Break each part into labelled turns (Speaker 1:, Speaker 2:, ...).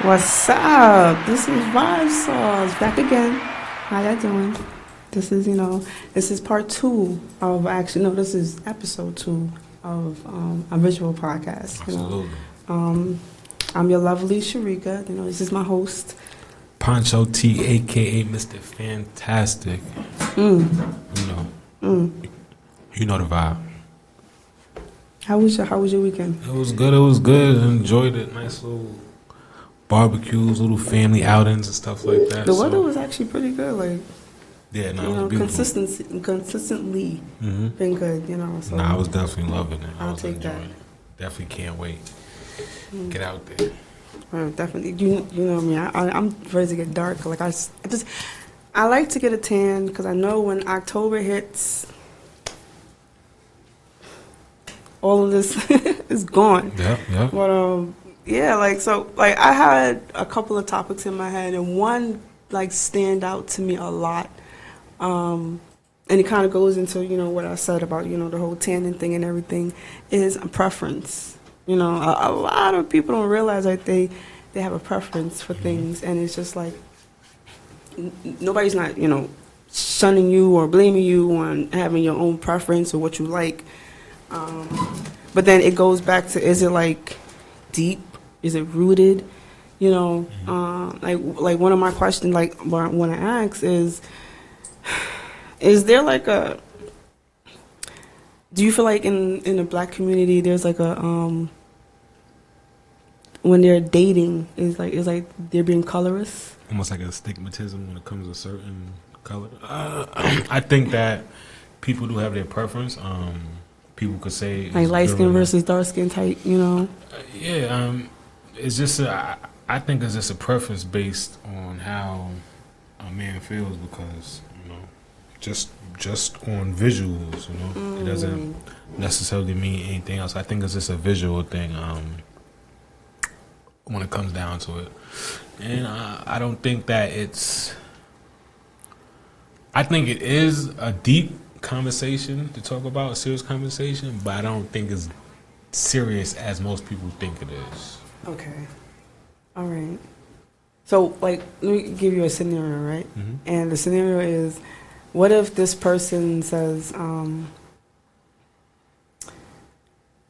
Speaker 1: What's up? This is Vibe Sauce back again. How y'all doing? This is, this is part two of actually, no, this is episode two of a visual podcast.
Speaker 2: Absolutely.
Speaker 1: I'm your lovely Sharika. This is my host.
Speaker 2: Poncho T, aka Mr. Fantastic. You know the vibe.
Speaker 1: How was your weekend?
Speaker 2: It was good. Enjoyed it. Nice little barbecues, little family outings and stuff like that.
Speaker 1: The weather was actually pretty good.
Speaker 2: It was beautiful.
Speaker 1: Consistently been good. So
Speaker 2: I was definitely loving it.
Speaker 1: I'll take that.
Speaker 2: Definitely can't wait. Get out there.
Speaker 1: Definitely. You know me. I'm ready to get dark. I like to get a tan because I know when October hits, all of this is gone.
Speaker 2: Yeah.
Speaker 1: But I had a couple of topics in my head, and one stand out to me a lot. And it kind of goes into what I said about the whole tanning thing and everything is a preference. A lot of people don't realize that they have a preference for things, and it's just like nobody's not shunning you or blaming you on having your own preference or what you like. But then it goes back to, is it deep? Is it rooted? Like one of my questions, what I want to ask is there do you feel like in the black community there's when they're dating is they're being colorist?
Speaker 2: Almost like a stigmatism when it comes to certain color. I think that people do have their preference. People could say
Speaker 1: light skin versus dark skin type,
Speaker 2: it's just I think it's just a preference based on how a man feels because just on visuals, it doesn't necessarily mean anything else. I think it's just a visual thing when it comes down to it, and I don't think that I think it is a deep conversation to talk about, a serious conversation, but I don't think it's serious as most people think it is.
Speaker 1: Okay. All right. So, let me give you a scenario, right? Mm-hmm. And the scenario is, what if this person says, I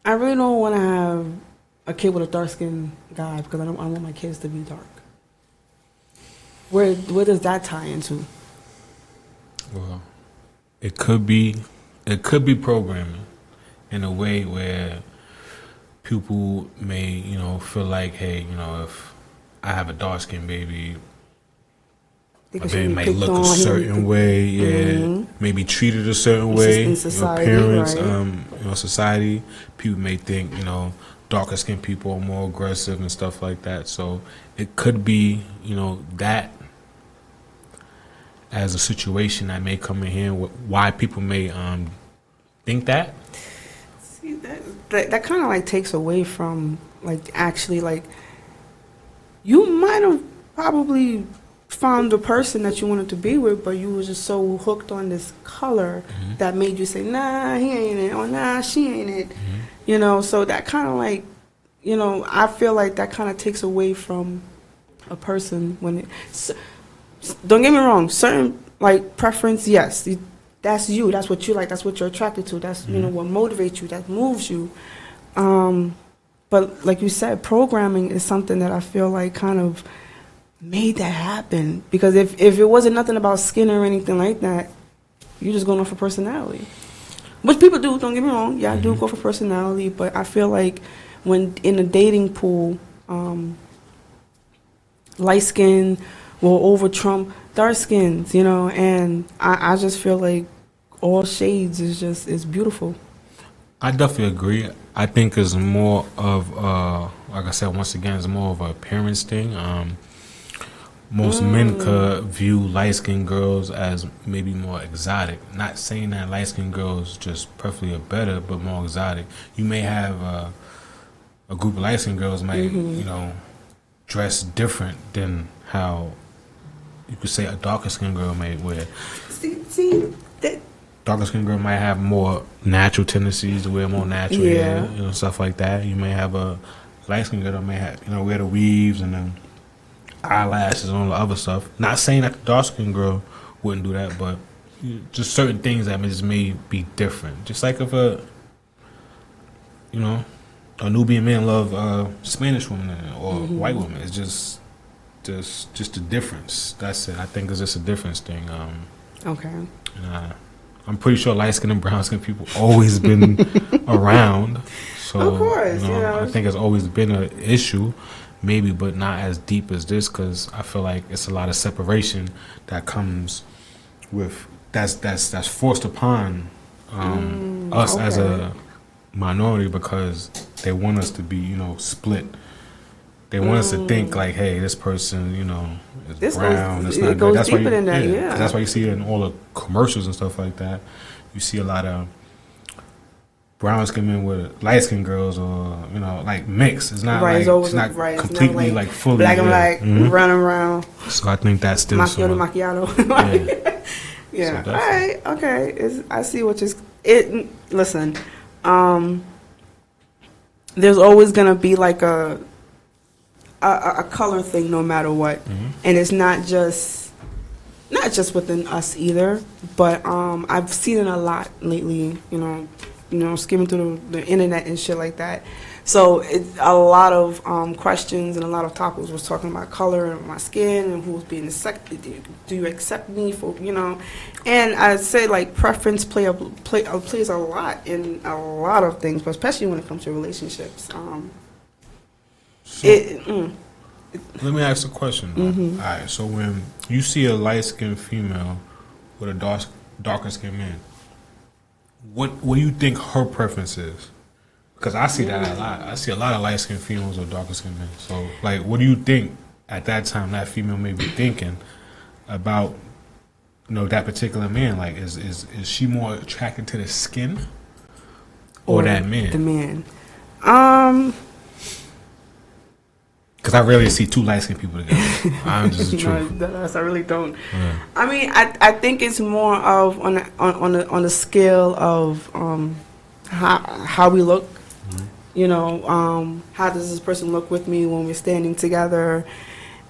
Speaker 1: really don't want to have a kid with a dark-skinned guy because I want my kids to be dark. Where does that tie into?
Speaker 2: Well, it could be programming in a way where people may, feel like, hey, if I have a dark skinned baby, my baby may look a certain way, maybe treated a certain way.
Speaker 1: In society,
Speaker 2: parents,
Speaker 1: right?
Speaker 2: Society, people may think, darker skinned people are more aggressive and stuff like that. So it could be, that as a situation that may come in here, why people may think that.
Speaker 1: See, that kind of takes away from you might have probably found the person that you wanted to be with, but you were just so hooked on this color that made you say, nah, he ain't it, or nah, she ain't it. So that kind of I feel like that kind of takes away from a person when it. Don't get me wrong, certain preference, yes, that's you, that's what you like, that's what you're attracted to, that's what motivates you, that moves you. But like you said, programming is something that I feel like kind of made that happen, because if it wasn't nothing about skin or anything like that, you're just going off for personality, which people do. Don't get me wrong, yeah, I do go for personality, but I feel like when in a dating pool, light skin will over trump dark skins, and I just feel like all shades is beautiful.
Speaker 2: I definitely agree. I think it's more of like I said, once again, it's more of an appearance thing. Most men could view light-skinned girls as maybe more exotic. Not saying that light-skinned girls just perfectly are better, but more exotic. You may have a group of light-skinned girls might, dress different than how you could say a darker-skinned girl may wear.
Speaker 1: See that.
Speaker 2: Darker-skinned girl might have more natural tendencies to wear more natural hair, stuff like that. You may have a light-skinned girl that may have, wear the weaves and then eyelashes and all the other stuff. Not saying that the dark skinned girl wouldn't do that, but just certain things that just may be different. Just like if you know, a Nubian man love Spanish women or white women. It's just a difference. That's it. I think it's just a difference thing.
Speaker 1: Okay.
Speaker 2: And, I'm pretty sure light skinned and brown skinned people always been around. So
Speaker 1: Of course,
Speaker 2: I think it's always been an issue, maybe, but not as deep as this, because I feel like it's a lot of separation that comes with that's forced upon us as a minority, because they want us to be split. They want us to think like, hey, this person, is brown. It's not good. That's why that's why you see it in all the commercials and stuff like that. You see a lot of brown skin men with light skin girls, or like mixed. It's not it's not completely like fully
Speaker 1: black and black, round and round.
Speaker 2: So I think that's still
Speaker 1: macchiato. Yeah. So all right. Okay. I see what you're. Listen. There's always gonna be like a color thing, no matter what, and it's not just within us either. But I've seen it a lot lately. Skimming through the internet and shit like that. So it's a lot of questions and a lot of topics was talking about color and my skin and who's being accepted. Do you accept me for And I say like preference plays a lot in a lot of things, but especially when it comes to relationships.
Speaker 2: Let me ask a question. All right, so when you see a light skinned female with a darker skinned man, what do you think her preference is? Because I see that a lot. I see a lot of light skinned females with darker skinned men. So, like, what do you think at that time that female may be thinking about, that particular man? Like, is she more attracted to the skin or that man?
Speaker 1: The man.
Speaker 2: Because I rarely see two light skinned people together. I'm just the truth.
Speaker 1: No, I really don't.
Speaker 2: Yeah.
Speaker 1: I mean, I think it's more of on the scale of how we look. How does this person look with me when we're standing together?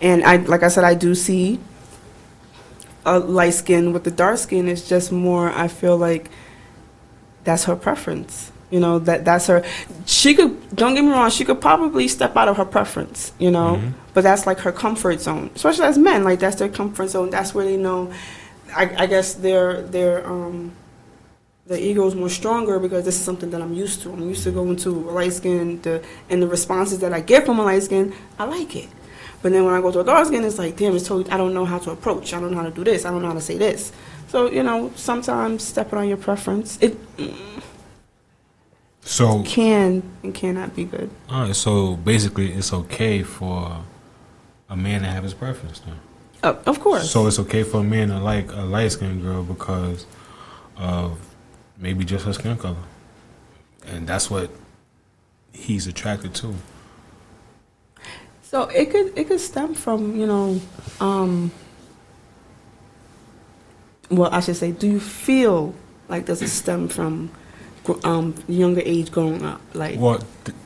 Speaker 1: And like I said, I do see a light skin with the dark skin. It's just more, I feel like that's her preference. That's her. She could, don't get me wrong, she could probably step out of her preference, but that's like her comfort zone. Especially as men, like that's their comfort zone. That's where they know, I guess their ego is more stronger, because this is something that I'm used to. I'm used to going to a light skin, and the responses that I get from a light skin, I like it. But then when I go to a dark skin, it's like, damn, it's totally, I don't know how to approach. I don't know how to do this. I don't know how to say this. So, sometimes stepping on your preference,
Speaker 2: So
Speaker 1: can and cannot be good.
Speaker 2: All right, so basically it's okay for a man to have his preference now.
Speaker 1: Of course.
Speaker 2: So it's okay for a man to like a light-skinned girl because of maybe just her skin color. And that's what he's attracted to.
Speaker 1: So it could stem from, well, I should say, do you feel like does it stem from younger age growing up? Like,
Speaker 2: well,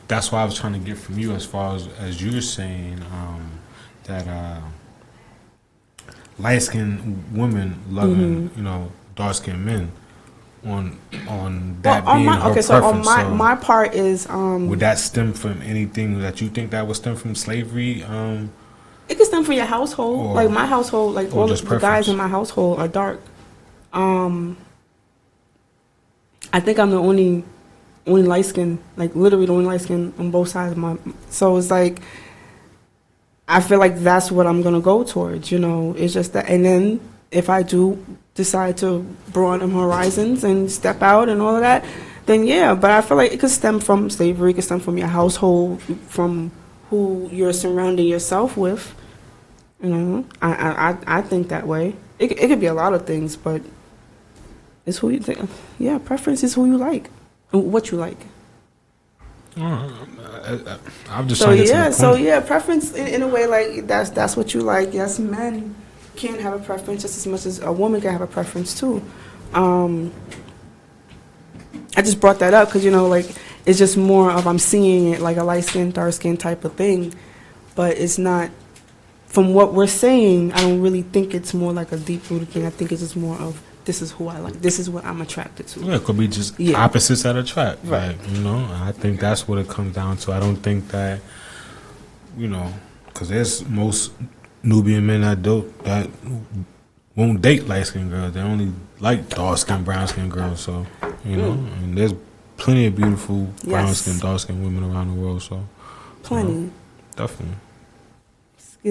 Speaker 2: that's what I was trying to get from you, as far as you're saying that light-skinned women loving dark-skinned men on that being her preference.
Speaker 1: So on my part is
Speaker 2: would that stem from anything that you think that would stem from slavery?
Speaker 1: It could stem from your household. Like my household, like all the guys in my household are dark. I think I'm the only light skin, like literally the only light skin on both sides of my. So it's like, I feel like that's what I'm gonna go towards. It's just that, and then if I do decide to broaden horizons and step out and all of that, then yeah. But I feel like it could stem from slavery, it could stem from your household, from who you're surrounding yourself with. I think that way. It could be a lot of things, but it's who you think. Yeah, preference is who you like and what you like.
Speaker 2: I'm just trying to get to the point.
Speaker 1: So yeah, preference in a way, like that's what you like. Yes, men can have a preference just as much as a woman can have a preference too. I just brought that up because like it's just more of I'm seeing it like a light skin, dark skin type of thing, but it's not from what we're saying, I don't really think it's more like a deep-rooted thing. I think it's just more of, this is who I like. This is what I'm attracted to.
Speaker 2: Yeah, it could be just opposites that attract. Right. Like, I think that's what it comes down to. I don't think that, because there's most Nubian men that won't date light-skinned girls. They only like dark-skinned, brown-skinned girls. So, and there's plenty of beautiful brown-skinned, dark-skinned women around the world. So,
Speaker 1: plenty.
Speaker 2: Definitely.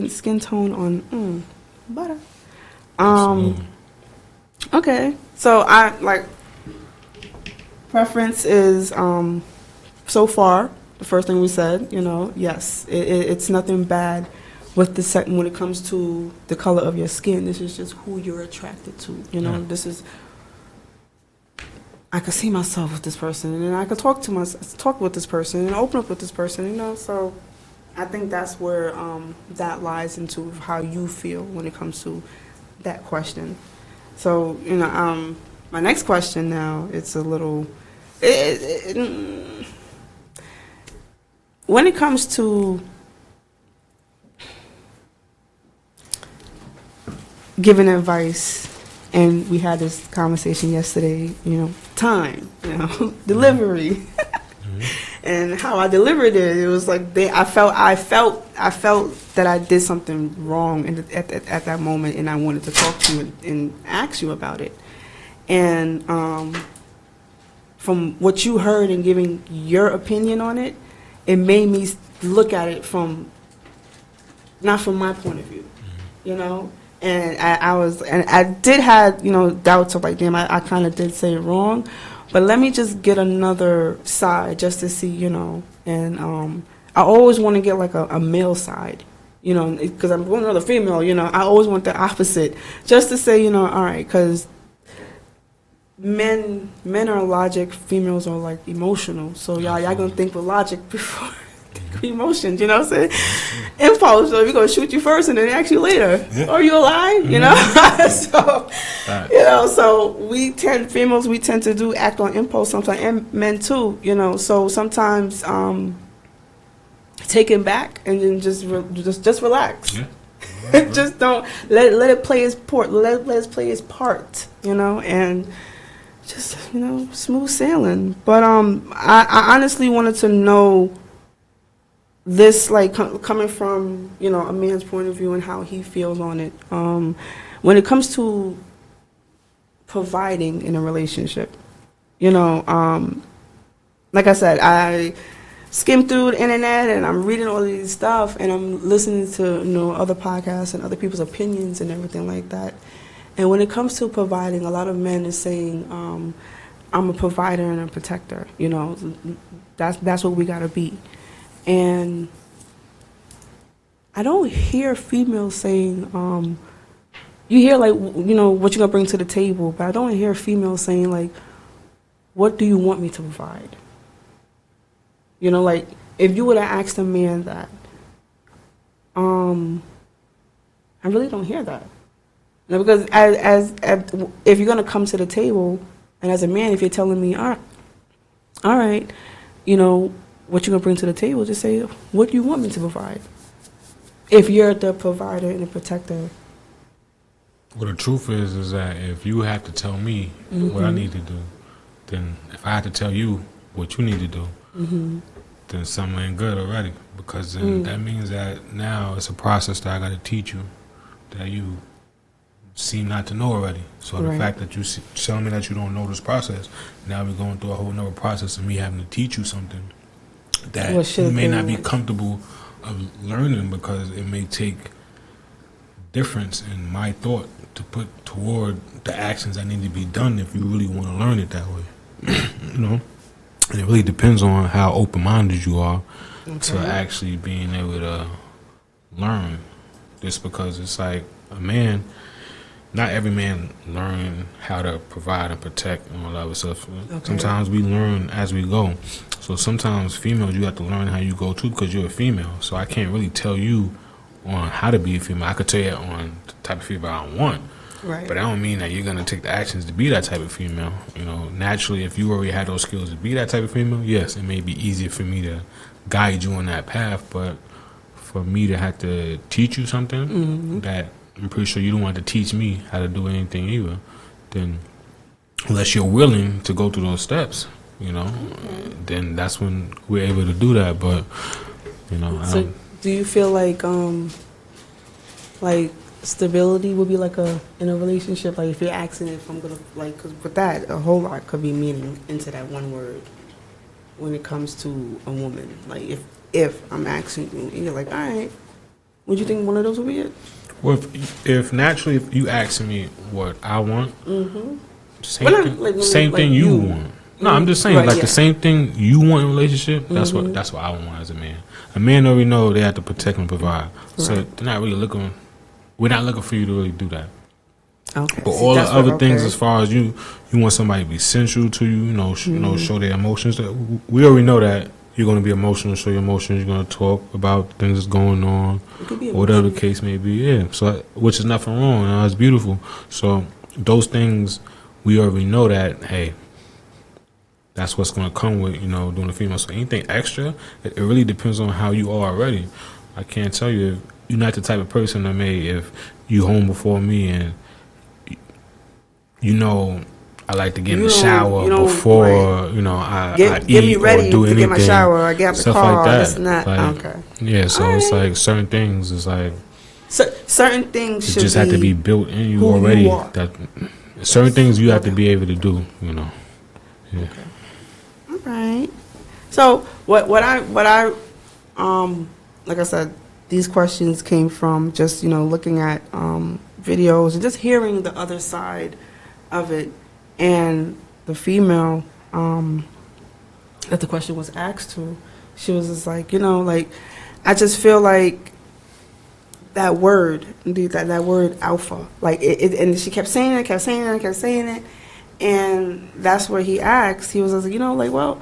Speaker 1: Skin tone on butter.
Speaker 2: Absolutely.
Speaker 1: Okay, so I like preference is so far the first thing we said. Yes, it's nothing bad with the when it comes to the color of your skin. This is just who you're attracted to. This is. I could see myself with this person, and I could talk with this person, and open up with this person. So I think that's where that lies into how you feel when it comes to that question. So, my next question now, it's a little, when it comes to giving advice, and we had this conversation yesterday, time, delivery, and how I delivered it. It was like I felt that I did something wrong at that moment, and I wanted to talk to you and ask you about it. And from what you heard and giving your opinion on it, it made me look at it not from my point of view, And I did have doubts of like, damn, I kind of did say it wrong. But let me just get another side just to see, and I always want to get like a male side, because I'm going with a female, I always want the opposite, just to say, all right, because men are logic, females are like emotional, so y'all gonna think with logic before emotions, you know what I'm saying? Impulse, so we're gonna shoot you first and then ask you later. Yeah. Are you alive? So so females tend to act on impulse sometimes, and men too, so sometimes take it back and then just relax. Yeah. Just don't let it play its part. Let it play its part, and just smooth sailing. But I honestly wanted to know this, like, coming from a man's point of view and how he feels on it. When it comes to providing in a relationship, like I said, I skim through the internet and I'm reading all of these stuff and I'm listening to other podcasts and other people's opinions and everything like that. And when it comes to providing, a lot of men is saying, I'm a provider and a protector. That's what we gotta be. And I don't hear females saying, you hear like, what you're gonna bring to the table, but I don't hear females saying like, what do you want me to provide? Like if you would have asked a man that, I really don't hear that. Because as if you're gonna come to the table, and as a man, if you're telling me, all right, what you're gonna bring to the table, just say, what do you want me to provide? If you're the provider and the protector.
Speaker 2: Well, the truth is that if you have to tell me what I need to do, then if I have to tell you what you need to do, then something ain't good already. Because then that means that now it's a process that I got to teach you that you seem not to know already. So the fact that you telling me that you don't know this process, now we're going through a whole nother process and me having to teach you something that you may not be comfortable of learning, because it may take difference in my thought to put toward the actions that need to be done if you really want to learn it that way. And it really depends on how open-minded you are to actually being able to learn this, because it's like a man, not every man learn how to provide and protect and all that other stuff. Sometimes we learn as we go. So sometimes females, you have to learn how you go too, because you're a female. So I can't really tell you on how to be a female. I could tell you on the type of female I want. Right. But I don't mean that you're going to take the actions to be that type of female. Naturally, if you already had those skills to be that type of female, yes, it may be easier for me to guide you on that path. But for me to have to teach you something that I'm pretty sure you don't want to teach me how to do anything either, then unless you're willing to go through those steps, then that's when we're able to do that. But
Speaker 1: So do you feel like stability would be like in a relationship, like if you're asking if I'm gonna like, because with that a whole lot could be meaning into that one word when it comes to a woman. Like if I'm asking you and you're like, all right, would you think one of those would be it?
Speaker 2: Well, if naturally, if you asking me what I want, same thing you want. No, I'm just saying, the same thing you want in a relationship. That's what I want as a man. A man already know they have to protect and provide, so they're not really looking. We're not looking for you to really do that.
Speaker 1: Okay.
Speaker 2: But all the other things, as far as you want somebody to be sensual to you, show their emotions. We already know that you're going to be emotional, show your emotions. You're going to talk about things that's going on, whatever the case may be. Yeah. So, which is nothing wrong. It's beautiful. So those things, we already know that. Hey, that's what's going to come with doing a female. So anything extra, it really depends on how you are already. I can't tell you if you're not the type of person that if you home before me and I like to get in the shower before I eat or do anything.
Speaker 1: Get my shower, I get out the
Speaker 2: stuff
Speaker 1: car,
Speaker 2: like that.
Speaker 1: This and that.
Speaker 2: Like,
Speaker 1: okay.
Speaker 2: Yeah, so it's like certain things. It's like
Speaker 1: certain things should
Speaker 2: just have to be built in you already. That certain things you have to be able to do. Yeah.
Speaker 1: Okay. All right. So what I like I said, these questions came from just looking at videos and just hearing the other side of it, and the female that the question was asked to, she was just like, I just feel like that word, that word alpha, like it, and she kept saying it, and that's where he asked. He was just like, well,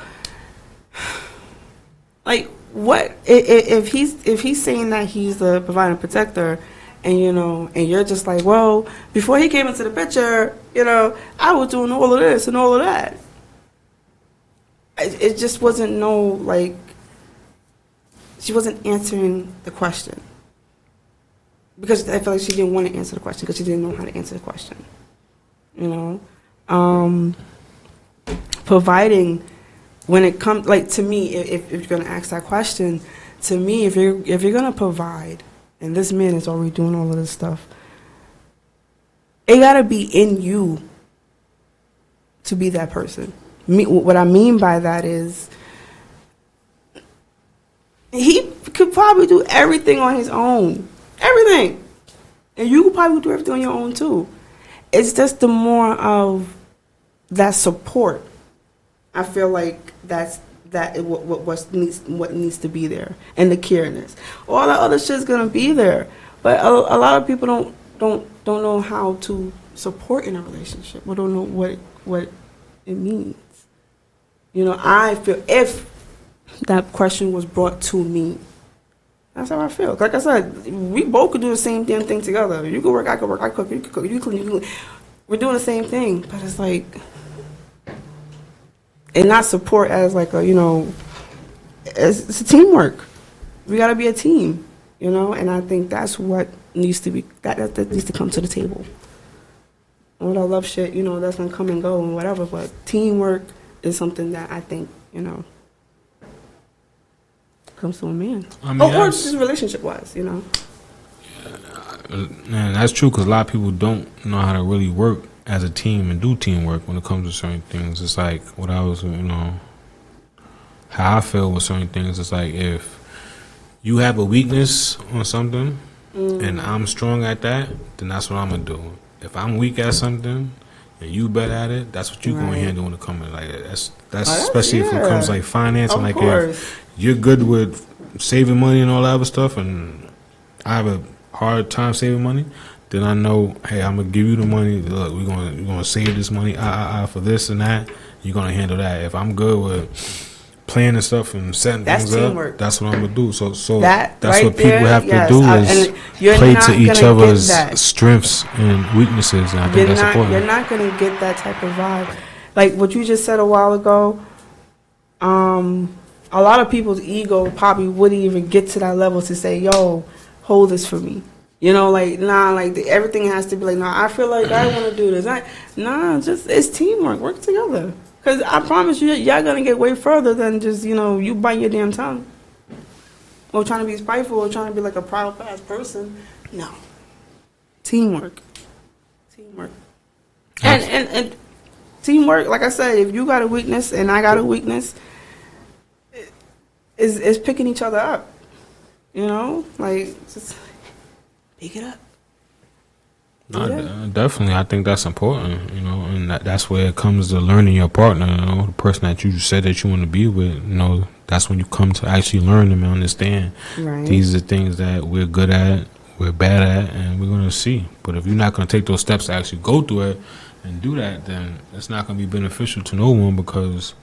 Speaker 1: like what if he's saying that he's the provider and protector, and and you're just like, well, before he came into the picture, I was doing all of this and all of that. It just wasn't she wasn't answering the question, because I feel like she didn't want to answer the question because she didn't know how to answer the question. Providing, when it comes, like, to me, if you're gonna ask that question, to me, if you're gonna provide, and this man is already doing all of this stuff, it gotta be in you to be that person. What I mean by that is, he could probably do everything on his own, everything, and you could probably do everything on your own too. It's just the more of that support. I feel like what needs to be there, and the careness. All the other shit's gonna be there, but a lot of people don't know how to support in a relationship, or don't know what it means. I feel if that question was brought to me, that's how I feel. Like I said, we both could do the same damn thing together. You could work, I could work. I cook, you could cook, you clean, you clean. We're doing the same thing, but it's like. And not support as like it's a teamwork. We gotta be a team, and I think that's what needs to be, that needs to come to the table. All that love shit, that's gonna come and go and whatever, but teamwork is something that I think, comes to a man. I mean, or just relationship wise,
Speaker 2: Yeah, man, that's true, because a lot of people don't know how to really work as a team and do teamwork when it comes to certain things. It's like what I was, how I feel with certain things. It's like if you have a weakness on something and I'm strong at that, then that's what I'm gonna do. If I'm weak at something and you better at it, that's what you're gonna handle when it comes to like that. That's especially if it comes like finance, and like if you're good with saving money and all that other stuff, and I have a hard time saving money, then I know, hey, I'm gonna give you the money. Look, we're gonna save this money for this and that. You're gonna handle that. If I'm good with planning stuff and setting things teamwork. Up, that's what I'm gonna do. So that's right, what people have to do is play to each other's strengths and weaknesses. And I think that's important.
Speaker 1: You're not gonna get that type of vibe, like what you just said a while ago. a lot of people's ego probably wouldn't even get to that level to say, yo, hold this for me. You know, like, nah, like, everything has to be like, nah, I feel like I want to do this. Nah, just, it's teamwork. Work together. Because I promise you, y'all going to get way further than just, you know, you bite your damn tongue. Or trying to be spiteful or trying to be like a proud-ass person. No. Teamwork. Teamwork. And teamwork, like I said, if you got a weakness and I got a weakness, is picking each other up. You know? Like, just pick it up.
Speaker 2: Definitely, I think that's important, you know, and that's where it comes to learning your partner, you know, the person that you said that you want to be with, you know, that's when you come to actually learn them and understand these are the things that we're good at, we're bad at, and we're going to see. But if you're not going to take those steps to actually go through it and do that, then it's not going to be beneficial to no one because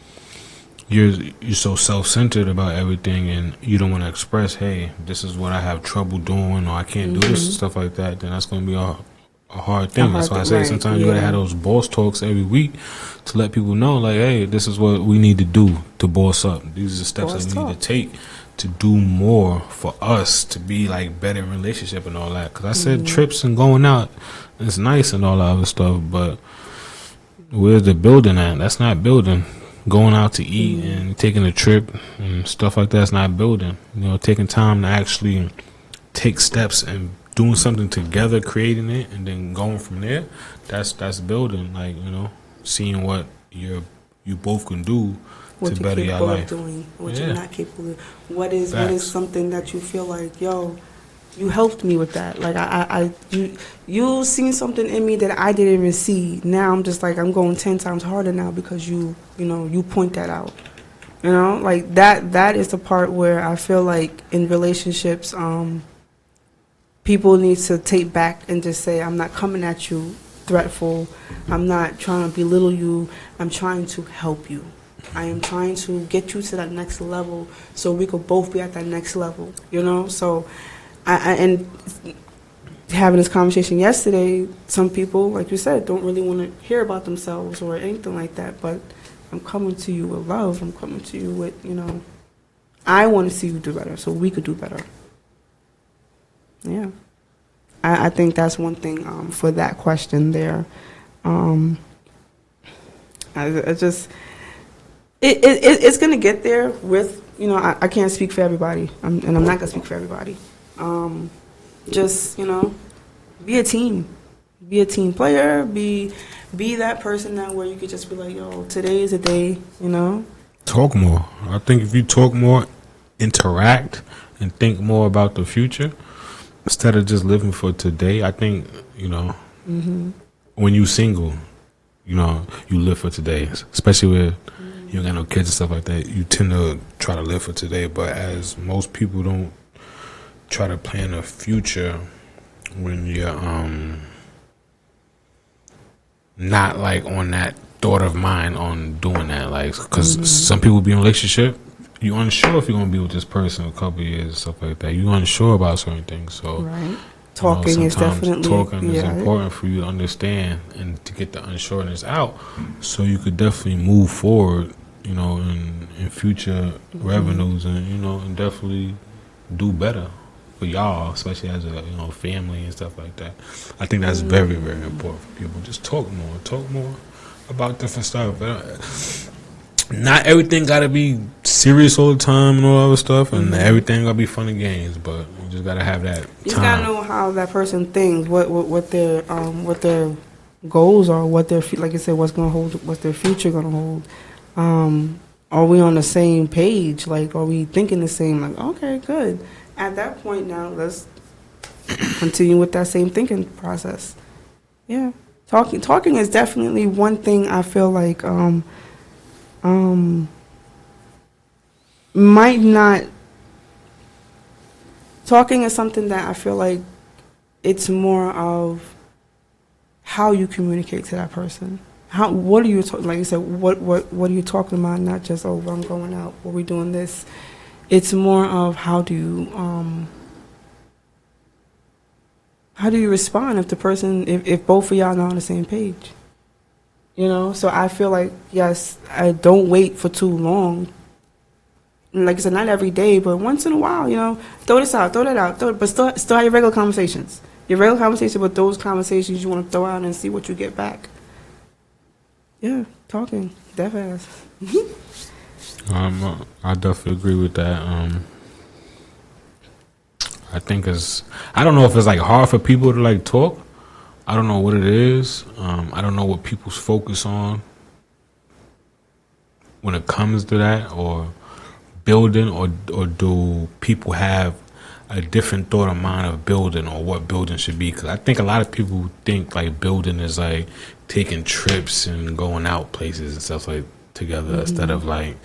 Speaker 2: you're so self-centered about everything and you don't want to express, hey, this is what I have trouble doing or I can't do this and stuff like that, then that's going to be a hard thing. That's why I say sometimes you gotta have those boss talks every week to let people know, like, hey, this is what we need to do to boss up. These are the steps that we need to take to do more for us to be like better in relationship and all that. Because I said trips and going out, it's nice and all that other stuff, but where's the building at? That's not building. Going out to eat and taking a trip and stuff like that's not building. You know, taking time to actually take steps and doing something together, creating it, and then going from there. That's building. Like, you know, seeing what you both can do to better your life.
Speaker 1: Doing, what you're not capable of. What is something that you feel like, yo, you helped me with that. Like you seen something in me that I didn't even see. Now I'm just like I'm going 10 times harder now because you point that out. You know, like that is the part where I feel like in relationships, people need to take back and just say, I'm not coming at you threatful. I'm not trying to belittle you. I'm trying to help you. I am trying to get you to that next level so we could both be at that next level, you know? So, and having this conversation yesterday, some people, like you said, don't really want to hear about themselves or anything like that, but I'm coming to you with love. I'm coming to you with, you know, I want to see you do better so we could do better. Yeah, I think that's one thing for that question there. It's gonna get there with, you know, I can't speak for everybody, and I'm not gonna speak for everybody. Just, you know, be a team player, be that person that where you could just be like, yo, today is a day, you know.
Speaker 2: Talk more. I think if you talk more, interact, and think more about the future. Instead of just living for today, I think, you know, when you single, you know, you live for today. Especially with you don't got no kids and stuff like that. You tend to try to live for today. But as most people don't try to plan a future when you're not like on that thought of mind on doing that. Like, because some people be in a relationship, you're unsure if you're going to be with this person a couple of years and stuff like that. You're unsure about certain things. So,
Speaker 1: talking is definitely
Speaker 2: is important for you to understand and to get the unsureness out so you could definitely move forward, you know, in future revenues and, you know, and definitely do better for y'all, especially as a, you know, family and stuff like that. I think that's very, very important for people. Just talk more about different stuff. But, not everything gotta be serious all the time and all that other stuff, and everything gotta be fun and games. But you just gotta have that time.
Speaker 1: You gotta know how that person thinks, what their goals are, what their like you said, what's their future gonna hold. Are we on the same page? Like, are we thinking the same? Like, okay, good. At that point, now let's continue with that same thinking process. Yeah, talking is definitely one thing I feel like. Might not. Talking is something that I feel like it's more of how you communicate to that person. What are you like you said? What are you talking about? Not just, oh, I'm going out, or we doing this. It's more of how do you respond if the person, if both of y'all not on the same page. You know, so I feel like, yes, I don't wait for too long like I said, not every day, but once in a while, throw this out, throw that out, but still have your regular conversations. Your regular conversation, but those conversations you want to throw out and see what you get back. Yeah, talking, deaf ass.
Speaker 2: I definitely agree with that. I think I don't know if it's like hard for people to like talk. I don't know what it is. I don't know what people's focus on when it comes to that, or building, or do people have a different thought of mind of building, or what building should be? Because I think a lot of people think like building is like taking trips and going out places and stuff like together, instead of like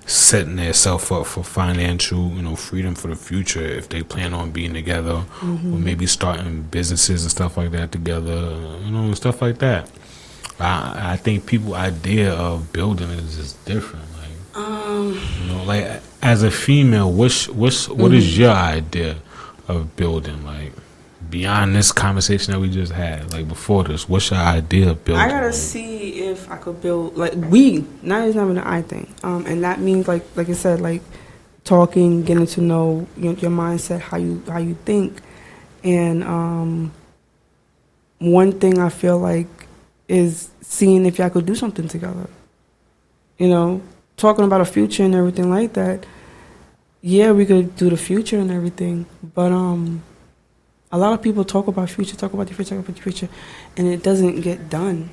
Speaker 2: setting themselves up for financial, freedom for the future if they plan on being together, or maybe starting businesses and stuff like that together, and stuff like that. I think people's idea of building is just different. Like, like as a female, what is your idea of building? Like, beyond this conversation that we just had, like before this, what's your idea of building?
Speaker 1: I gotta see if I could build not even an I thing, and that means like I said, like talking, getting to know your mindset, how you think, and one thing I feel like is seeing if y'all could do something together. Talking about a future and everything like that. Yeah, we could do the future and everything, but a lot of people talk about the future, and it doesn't get done.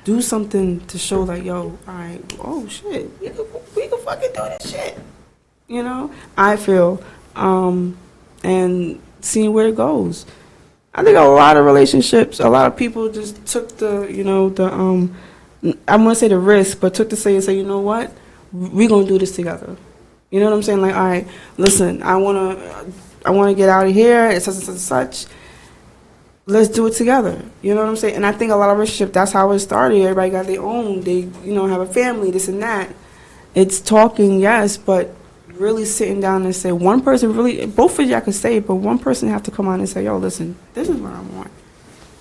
Speaker 1: Do something to show like, yo, all right, oh shit, we can fucking do this shit. I feel, and seeing where it goes. I think a lot of relationships, a lot of people just took I'm gonna say the risk, but took the say and say, you know what, we gonna do this together. You know what I'm saying? Like, all right, listen, I wanna get out of here. It's such and such. Let's do it together. You know what I'm saying? And I think a lot of relationships, that's how it started. Everybody got their own. They, have a family, this and that. It's talking, yes, but really sitting down and say, one person really, both of y'all can say it, but one person have to come on and say, yo, listen, this is what I want.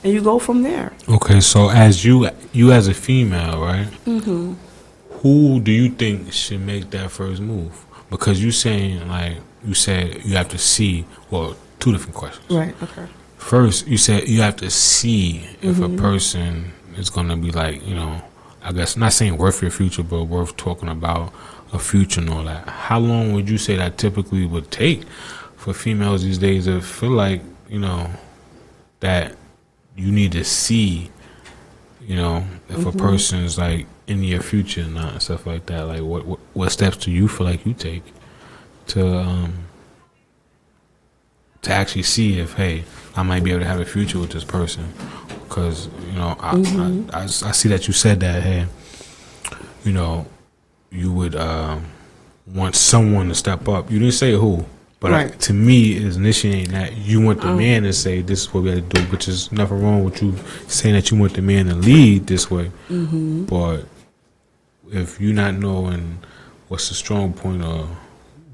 Speaker 1: And you go from there.
Speaker 2: Okay, so as you as a female, right? Mm-hmm. Who do you think should make that first move? Because you saying, like, you said you have to see, well, two different questions.
Speaker 1: Right, okay.
Speaker 2: First, you said you have to see if a person is going to be like, I guess, not saying worth your future, but worth talking about a future and all that. How long would you say that typically would take for females these days to feel like, that you need to see, if a person's like in your future and not stuff like that? Like, what steps do you feel like you take to actually see if, hey, I might be able to have a future with this person? Because I see that you said that, hey, you would want someone to step up. You didn't say who, but
Speaker 1: right.
Speaker 2: To me, it's initiating that you want the man to say this is what we got to do, which is nothing wrong with you saying that you want the man to lead this way. Mm-hmm. But if you're not knowing what's the strong point or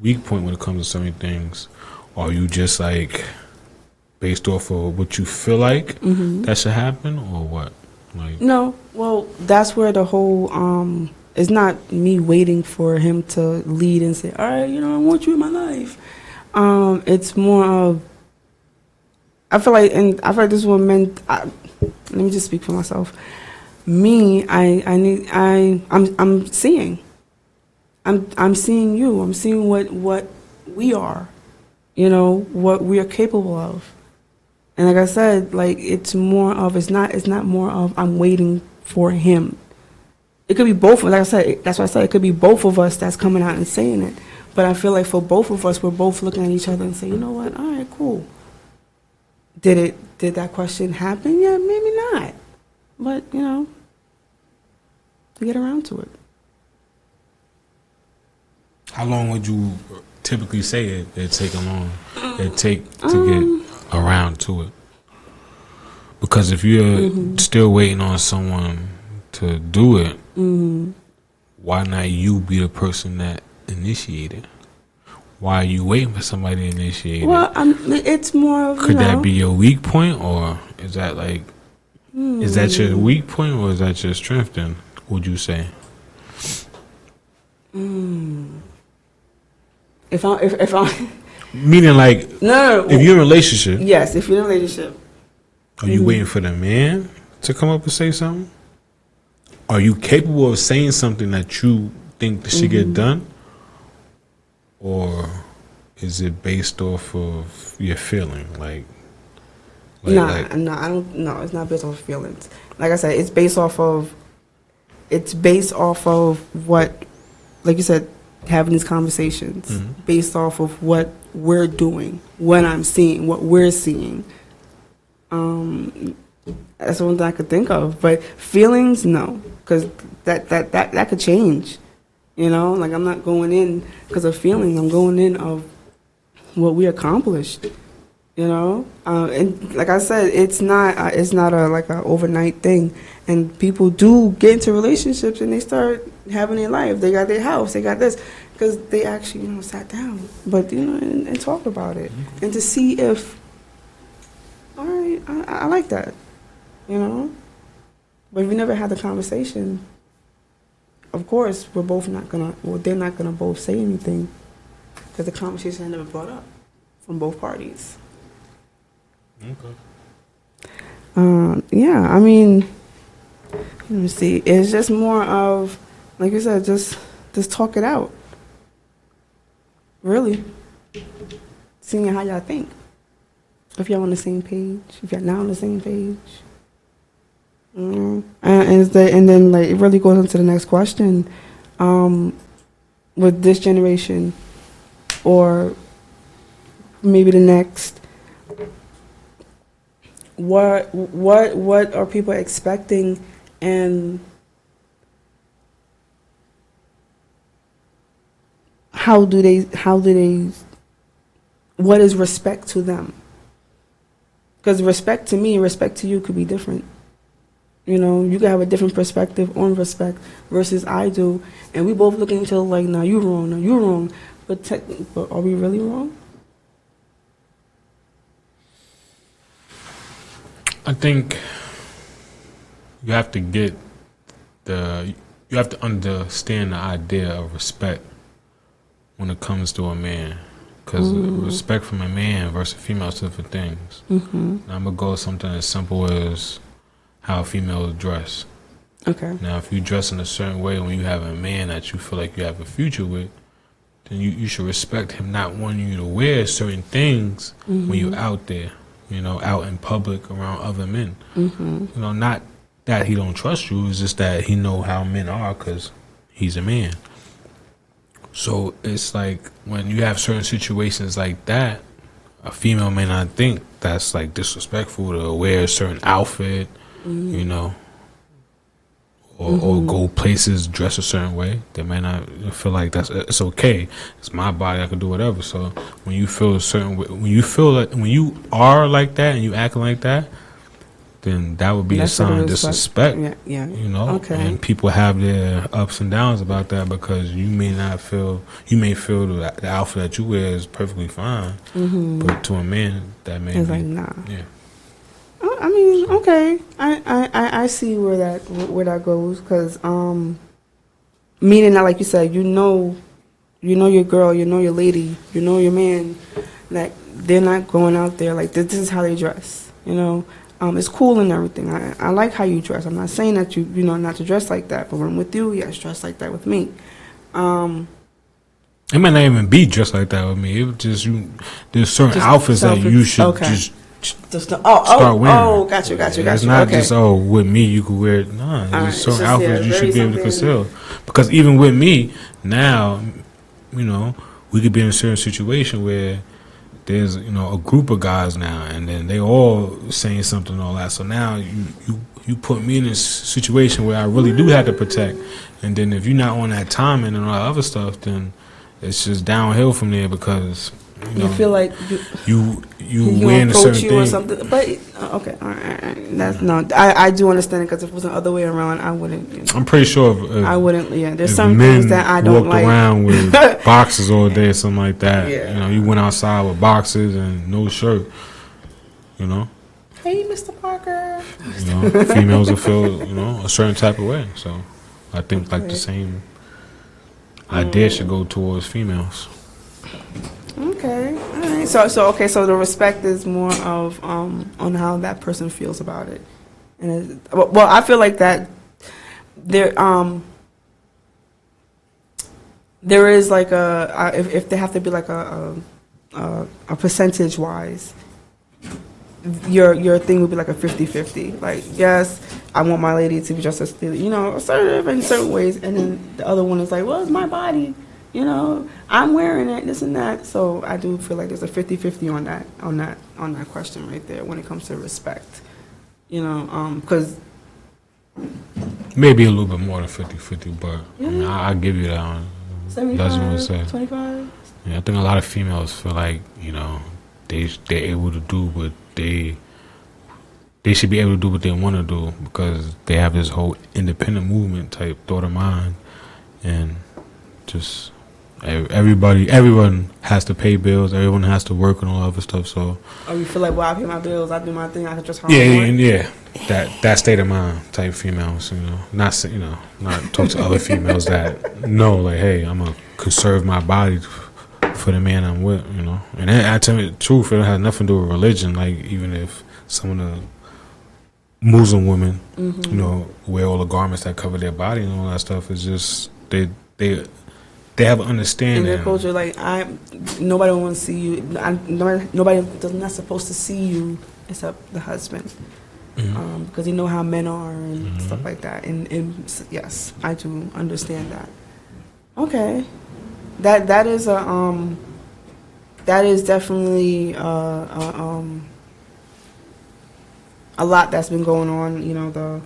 Speaker 2: weak point when it comes to certain things, are you just like based off of what you feel like that should happen, or what? Like,
Speaker 1: no, well, that's where the whole it's not me waiting for him to lead and say, all right, I want you in my life. It's more of, I feel like this is what men. Let me just speak for myself. Me, I'm seeing. I'm seeing you. I'm seeing what we are. What we are capable of. And like I said, like it's not more of I'm waiting for him. It could be both. Like I said, that's what I said. It could be both of us that's coming out and saying it. But I feel like for both of us, we're both looking at each other and say, you know what? All right, cool. Did that question happen? Yeah, maybe not. But we get around to it.
Speaker 2: How long would you typically say it take to get around to it? Because if you're still waiting on someone to do it, why not you be the person that initiated? Why are you waiting for somebody to initiate it?
Speaker 1: Well, it's more of,
Speaker 2: could that be your weak point, or is that like is that your weak point, or is that your strength? Then would you say?
Speaker 1: If I
Speaker 2: Meaning, like,
Speaker 1: no,
Speaker 2: if you're in a relationship,
Speaker 1: yes, if you're in a relationship,
Speaker 2: are you waiting for the man to come up and say something? Are you capable of saying something that you think that should get done? Or is it based off of your feeling?
Speaker 1: nah, I don't. No, it's not based off of feelings. Like I said, it's based off of what, like you said, having these conversations based off of what we're doing, what I'm seeing, what we're seeing. That's the one thing I could think of. But feelings, no, because that could change. You know, like I'm not going in because of feelings. I'm going in of what we accomplished. You know, and like I said, it's not a like a overnight thing. And people do get into relationships and they start having their life. They got their house, they got this, because they actually sat down, but and talked about it, and to see if, all right, I like that, But if we never had the conversation, of course they're not gonna both say anything, because the conversation never brought up from both parties.
Speaker 2: Okay.
Speaker 1: Yeah, I mean, let me see. It's just more of, like you said, just talk it out. Really, seeing how y'all think. If y'all on the same page, if y'all not on the same page, and then like it really goes into the next question, with this generation, or maybe the next. What are people expecting, and how do they what is respect to them? Because respect to me and respect to you could be different. You could have a different perspective on respect versus I do, and we both looking at each other like, "No, you wrong. No, you wrong." But are we really wrong?
Speaker 2: I think you have to understand the idea of respect when it comes to a man, because respect from a man versus a female is different things. Now, I'm gonna go with something as simple as how a female dress.
Speaker 1: Okay.
Speaker 2: Now, if you dress in a certain way when you have a man that you feel like you have a future with, then you should respect him not wanting you to wear certain things when you're out there. Out in public around other men. Not that he don't trust you, it's just that he know how men are because he's a man. So it's like when you have certain situations like that, a female may not think that's like disrespectful to wear a certain outfit, or go places, dress a certain way. They may not feel like it's okay. It's my body, I can do whatever. So when you feel a certain way, when you are like that and you acting like that, then that would be a sign of disrespect.
Speaker 1: Yeah.
Speaker 2: Okay. And people have their ups and downs about that, because you may feel the outfit that you wear is perfectly fine, but to a man that may
Speaker 1: it's
Speaker 2: be,
Speaker 1: like, nah.
Speaker 2: Yeah.
Speaker 1: I mean, okay. I see where that goes, because meaning that, like you said, you know your girl, you know your lady, you know your man, like they're not going out there like this is how they dress. It's cool and everything. I like how you dress. I'm not saying that you not to dress like that, but when I'm with you, yes, dress like that with me.
Speaker 2: It might not even be dressed like that with me. It just there's certain outfits that you should just start wearing.
Speaker 1: Oh, got you.
Speaker 2: It's not just with me you could wear it. Nah, there's certain outfits you should be able to conceal. Because even with me now, we could be in a certain situation where there's a group of guys now, and then they all saying something and all that. So now you put me in this situation where I really do have to protect, and then if you're not on that timing and all that other stuff, then it's just downhill from there, because
Speaker 1: you feel like
Speaker 2: you wearing a certain thing
Speaker 1: or something. But okay, all right. That's no. I do understand it, because if it was the other way around, I wouldn't.
Speaker 2: I'm pretty sure if
Speaker 1: I wouldn't. Yeah, there's some things that I don't like.
Speaker 2: Walked around with boxers all day or something like that.
Speaker 1: Yeah.
Speaker 2: You went outside with boxers and no shirt.
Speaker 1: Hey, Mr. Parker.
Speaker 2: Females will feel a certain type of way. So I think like the same idea should go towards females.
Speaker 1: Okay. All right. Okay. So the respect is more of on how that person feels about it, and well, I feel like that there is like if they have to be like a percentage wise, your thing would be like a 50-50. Like, yes, I want my lady to be just as, assertive in certain ways, and then the other one is like, well, it's my body, I'm wearing it, this and that. So I do feel like there's a 50-50 on that question right there when it comes to respect, because
Speaker 2: Maybe a little bit more than 50-50, but I mean, I'll give you that one.
Speaker 1: 75, 25.
Speaker 2: Yeah, I think a lot of females feel like, they're able to do what they should be able to do what they want to do because they have this whole independent movement type thought of mind, and just everyone has to pay bills, everyone has to work and all other stuff. So,
Speaker 1: you feel like, well, I pay my bills, I do my thing, I can just
Speaker 2: yeah. That state of mind type females, not talk to other females that know, like, hey, I'm gonna conserve my body for the man I'm with, And I tell you the truth, it has nothing to do with religion. Like, even if some of the Muslim women, wear all the garments that cover their body and all that stuff, it's just they have an understanding.
Speaker 1: In their culture, like, nobody wants to see you. Nobody is not supposed to see you except the husband. Because you know how men are and stuff like that. And yes, I do understand that. Okay, that is definitely a lot that's been going on.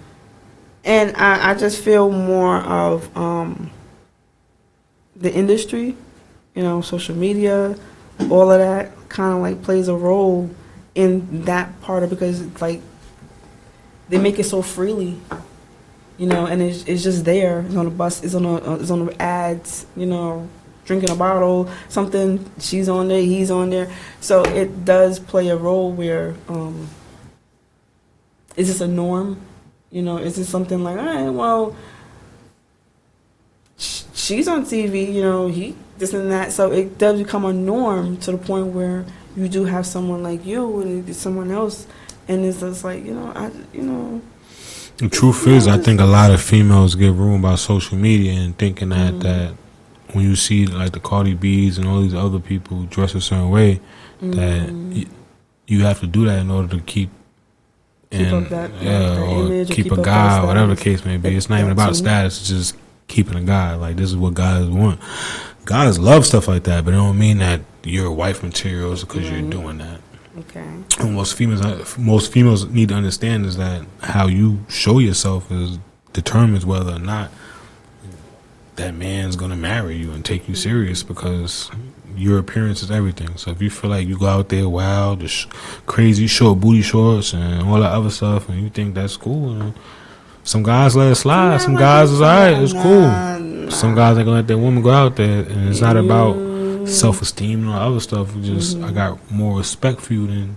Speaker 1: And I just feel more of the industry, social media, all of that kind of like plays a role in that part of, because it's like they make it so freely, and it's just there. It's on the bus, it's on the ads, drinking a bottle, something, she's on there, he's on there. So it does play a role where, is this a norm? Is this something like, all right, well, she's on TV, he, this and that. So it does become a norm to the point where you do have someone like you and someone else. And it's just like, The
Speaker 2: truth is, I think a lot of females get ruined by social media and thinking that when you see like the Cardi B's and all these other people dress a certain way, that you have to do that in order to keep
Speaker 1: up that image,
Speaker 2: keep a guy, whatever the case may be. It's not even about status; it's just keeping a guy. Like, this is what guys want. Guys love stuff like that, but it don't mean that you're wife material because you're doing that.
Speaker 1: Okay.
Speaker 2: And most females need to understand is that how you show yourself determines whether or not that man's gonna marry you and take you serious, because your appearance is everything. So if you feel like you go out there wild, just crazy short booty shorts and all that other stuff, and you think that's cool, some guys let it slide. Some guys is alright, it's cool. Some guys ain't gonna let their woman go out there, and it's not about self-esteem and all other stuff. I got more respect for you than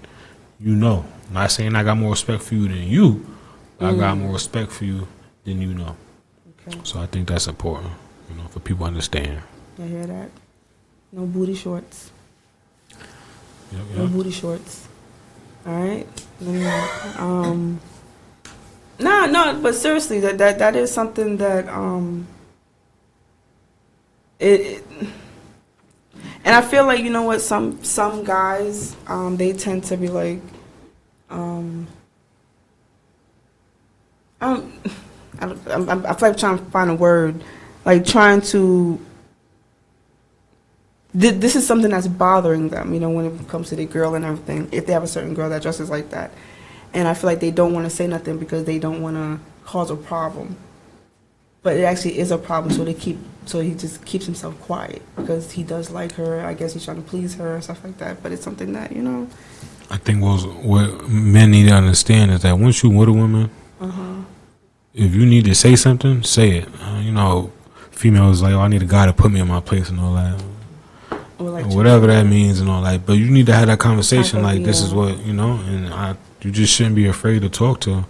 Speaker 2: Not saying I got more respect for you than you, but I got more respect for you than you know. Okay. So I think that's important, for people to understand.
Speaker 1: I hear that. No booty shorts.
Speaker 2: Yep.
Speaker 1: No booty shorts. All right. No, but seriously, that is something that it. And I feel like, some guys, they tend to be like, I'm I feel like trying to find a word, like trying to. This is something that's bothering them, when it comes to their girl and everything. If they have a certain girl that dresses like that, and I feel like they don't want to say nothing because they don't want to cause a problem. But it actually is a problem, so he just keeps himself quiet because he does like her. I guess he's trying to please her and stuff like that. But it's something that,
Speaker 2: I think what men need to understand is that once you with a woman, if you need to say something, say it. Females like, I need a guy to put me in my place and all that. Or whatever that means and all that. But you need to have that conversation like, this is what, and you just shouldn't be afraid to talk to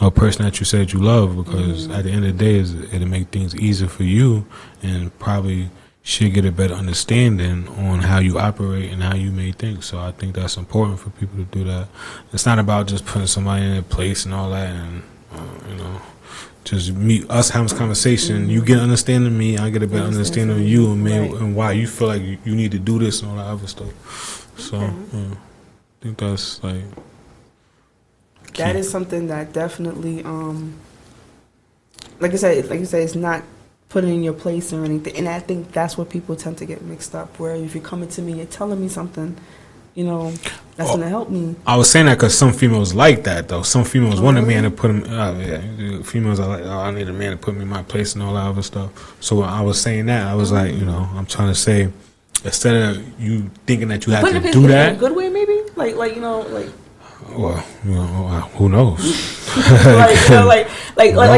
Speaker 2: a person that you said you love, because at the end of the day, it'll make things easier for you and probably should get a better understanding on how you operate and how you may think. So I think that's important for people to do that. It's not about just putting somebody in a place and all that, and you know, just us having this conversation. You get understanding of me, I get a better understanding of you, and and why you feel like you need to do this and all that other stuff. So I think that's like key.
Speaker 1: That is something that definitely, like I said, it's not putting in your place or anything. And I think that's where people tend to get mixed up. Where if you're coming to me, you're telling me something, you know, that's gonna help me.
Speaker 2: I was saying that because some females like that though. Some females want a man to put them. Females are like, I need a man to put me in my place and all that other stuff. So when I was saying that, I was like, you know, I'm trying to say, instead of you thinking that you have to do that,
Speaker 1: in a good way, maybe, like you know, like.
Speaker 2: Well, you know, who knows?
Speaker 1: like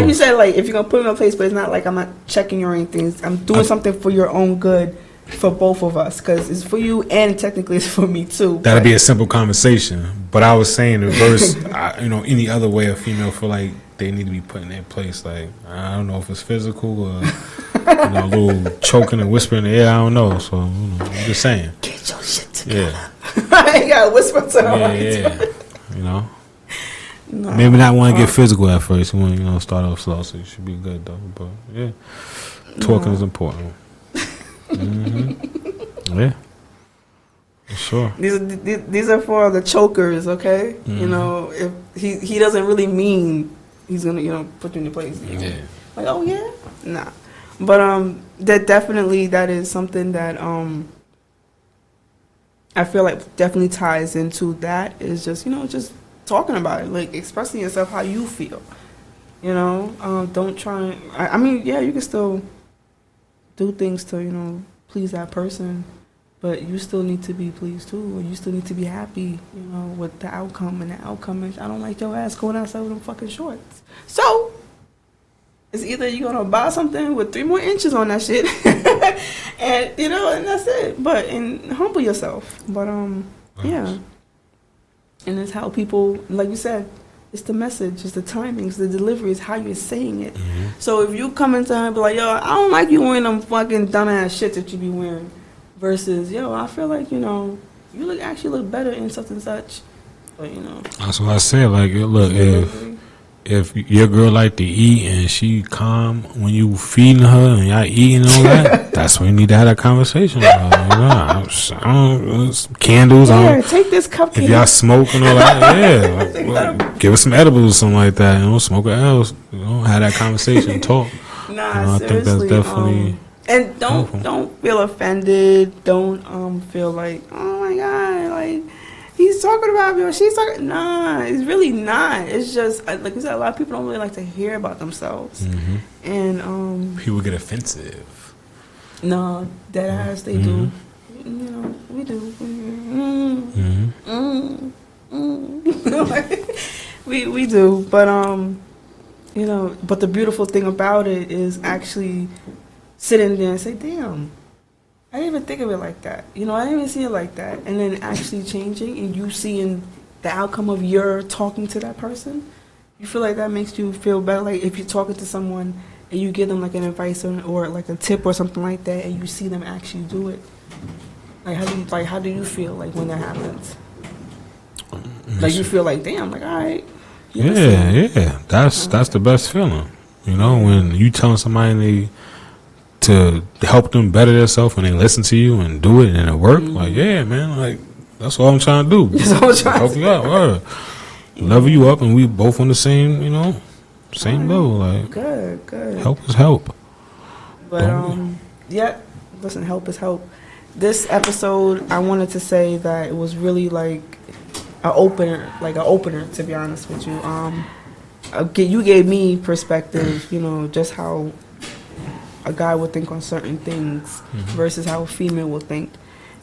Speaker 1: you said, like if you're gonna put me in a place, but it's not like I'm not checking you or anything. I'm doing something for your own good, for both of us, because it's for you and technically it's for me too.
Speaker 2: That'd be a simple conversation. But I was saying the reverse. You know, any other way a female feel like they need to be put in their place. Like I don't know if it's physical or you know, a little choking and whispering in the air. I don't know. So you know, I'm just saying.
Speaker 1: Get your shit together.
Speaker 2: Yeah.
Speaker 1: I ain't gotta whisper to her.
Speaker 2: Yeah. You know, maybe not want to get physical at first. You want to start off slow, so you should be good though. But yeah, talking is important. Yeah, for sure.
Speaker 1: These are for the chokers, okay? You know, if he doesn't really mean he's gonna put you in your place. You know? Yeah. Like nah, but that is something that I feel like definitely ties into that, is just, just talking about it, like expressing yourself how you feel, don't try, I mean, yeah, you can still do things to, please that person, but you still need to be pleased too, or you still need to be happy, with the outcome, and the outcome is, I don't like your ass going outside with them fucking shorts. So, it's either you're going to buy something with 3 more inches on that shit, and, and that's it. And humble yourself. But, yeah. And it's how people, like you said, it's the message, it's the timings, the delivery, it's how you're saying it. So if you come into her and be like, yo, I don't like you wearing them fucking dumbass shit that you be wearing, versus, yo, I feel like, you actually look better in such and such. But,
Speaker 2: That's what I said. Like, look, if your girl like to eat and she calm when you feeding her and y'all eating and all that, that's when you need to have that conversation. Candles.
Speaker 1: Here, take this cupcake.
Speaker 2: If y'all smoke and all that, give us some edibles or something like that. Smoke an else. Have that conversation, talk.
Speaker 1: Nah,
Speaker 2: seriously. I think that's definitely.
Speaker 1: And don't feel offended. Don't feel like, oh my god, like. He's talking about me or she's talking. Nah, it's really not. It's just, like you said, a lot of people don't really like to hear about themselves. And
Speaker 2: people get offensive.
Speaker 1: No, dead ass, they do. We do. We do. But but the beautiful thing about it is actually sitting there and say, damn, I didn't even think of it like that. I didn't even see it like that. And then actually changing and you seeing the outcome of your talking to that person, you feel like that makes you feel better. Like if you're talking to someone and you give them like an advice or like a tip or something like that, and you see them actually do it. Like how do you feel like when that happens? Like you feel like, damn, like all right.
Speaker 2: Yeah. That's the best feeling. When you telling somebody to help them better themselves when they listen to you and do it and it work. Like, yeah, man, like that's all I'm trying to do.
Speaker 1: That's all I'm trying
Speaker 2: help you out, level you up, and we both on the same, same level. Like,
Speaker 1: good.
Speaker 2: Help is help.
Speaker 1: But yeah, listen, help is help. This episode, I wanted to say that it was really like an opener. To be honest with you, you gave me perspective. Just how a guy would think on certain things versus how a female would think,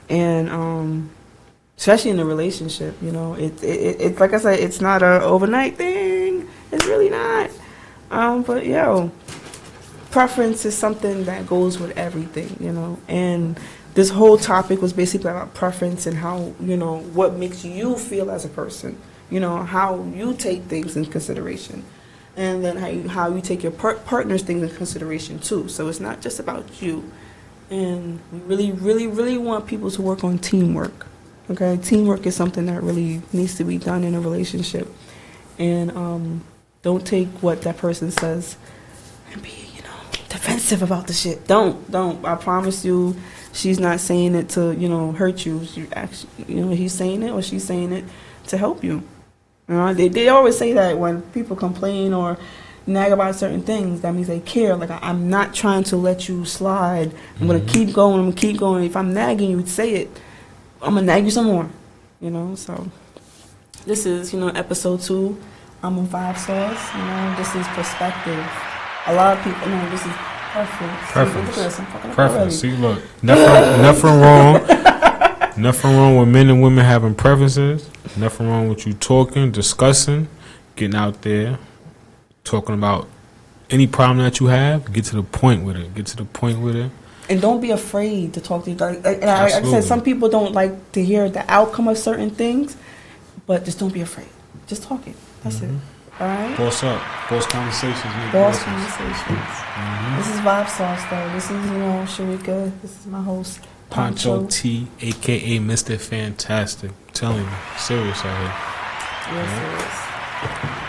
Speaker 1: and especially in a relationship, it's like I said, it's not a overnight thing. It's really not. But preference is something that goes with everything, and this whole topic was basically about preference and how what makes you feel as a person, how you take things in consideration. And then how you take your partner's things in consideration too. So it's not just about you. And we really, really, really want people to work on teamwork. Okay, teamwork is something that really needs to be done in a relationship. And don't take what that person says and be, defensive about the shit. Don't. I promise you, she's not saying it to, hurt you. She actually, he's saying it or she's saying it to help you. They always say that when people complain or nag about certain things, that means they care. Like, I'm not trying to let you slide. I'm going to keep going. If I'm nagging you, say it. I'm going to nag you some more. So this is, episode 2. I'm a vibe source. This is perspective. A lot of people know this is preference.
Speaker 2: Preference. See, look, nothing wrong. Nothing wrong with men and women having preferences. Nothing wrong with you talking, discussing, getting out there, talking about any problem that you have. Get to the point with it.
Speaker 1: And don't be afraid to talk to you. Like I said, some people don't like to hear the outcome of certain things, but just don't be afraid. Just talk it. That's it. All right?
Speaker 2: Boss up. Boss conversations.
Speaker 1: Boss conversations. This is Vibe Sauce, though. This is, Sharika. This is my host,
Speaker 2: Poncho T, a.k.a. Mr. Fantastic. I'm telling you. Serious out here.
Speaker 1: Yes, serious.